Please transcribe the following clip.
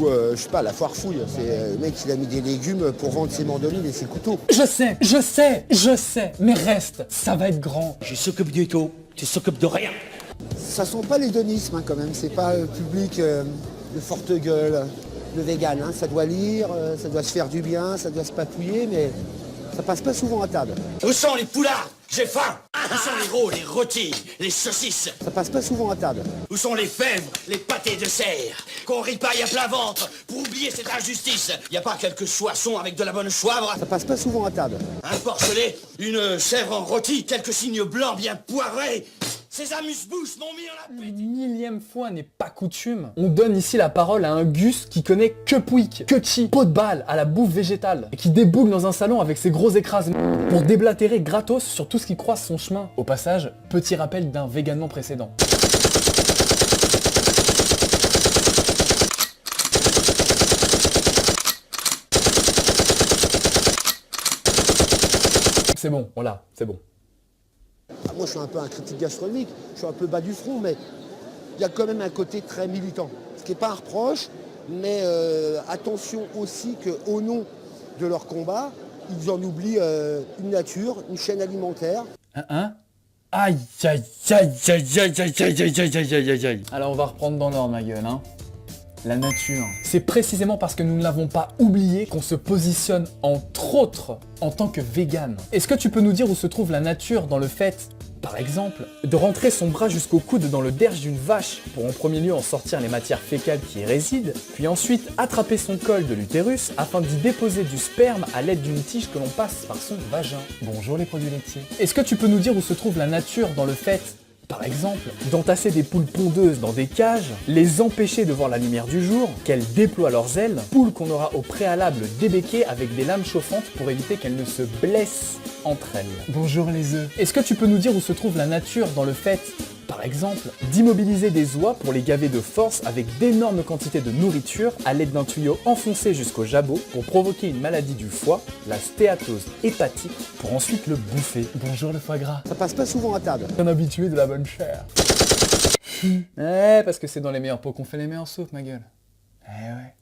Je sais pas, la foire fouille, c'est le mec il a mis des légumes pour vendre ses mandolines et ses couteaux. Je sais, mais reste, ça va être grand. Je s'occupe du tout, tu s'occupes de rien. Ça sent pas l'hédonisme quand même, c'est pas public de forte gueule, le vegan, ça doit lire, ça doit se faire du bien, ça doit se papouiller, mais ça passe pas souvent à table. Où sont les poulards? J'ai faim. Où sont les rôles, les rôtis, les saucisses? Ça passe pas souvent à table. Où sont les fèves, les pâtés de serre? Qu'on ripaille à plat ventre pour oublier cette injustice. Y a pas quelques soissons avec de la bonne choivre? Ça passe pas souvent à table. Un porcelet, une chèvre en rôti, quelques signes blancs bien poivrés. Ces amuse-bouches m'ont mis en appétit. Une millième fois n'est pas coutume. On donne ici la parole à un Gus qui connaît que Pouic, que Chi, pot de balle à la bouffe végétale, et qui déboucle dans un salon avec ses gros écrasements pour déblatérer gratos sur tout ce qui croise son chemin. Au passage, petit rappel d'un véganement précédent. C'est bon, voilà, c'est bon. Moi je suis un peu un critique gastronomique, je suis un peu bas du front, mais il y a quand même un côté très militant. Ce qui n'est pas un reproche, mais attention aussi qu'au nom de leur combat, ils en oublient une nature, une chaîne alimentaire. Aïe aïe aïe aïe aïe aïe aïe aïe aïe aïe aïe aïe aïe. Alors on va reprendre dans l'ordre ma gueule, La nature. C'est précisément parce que nous ne l'avons pas oublié qu'on se positionne entre autres en tant que vegan. Est-ce que tu peux nous dire où se trouve la nature dans le fait, par exemple, de rentrer son bras jusqu'au coude dans le derge d'une vache pour en premier lieu en sortir les matières fécales qui y résident, puis ensuite attraper son col de l'utérus afin d'y déposer du sperme à l'aide d'une tige que l'on passe par son vagin. Bonjour les produits laitiers. Est-ce que tu peux nous dire où se trouve la nature dans le fait, par exemple, d'entasser des poules pondeuses dans des cages, les empêcher de voir la lumière du jour, qu'elles déploient leurs ailes, poules qu'on aura au préalable débéquées avec des lames chauffantes pour éviter qu'elles ne se blessent entre elles. Bonjour les œufs. Est-ce que tu peux nous dire où se trouve la nature dans le fait, par exemple, d'immobiliser des oies pour les gaver de force avec d'énormes quantités de nourriture à l'aide d'un tuyau enfoncé jusqu'au jabot pour provoquer une maladie du foie, la stéatose hépatique, pour ensuite le bouffer. Bonjour le foie gras. Ça passe pas souvent à table. Un habitué de la bonne chair. Parce que c'est dans les meilleurs pots qu'on fait les meilleures soupes, ma gueule. Eh ouais.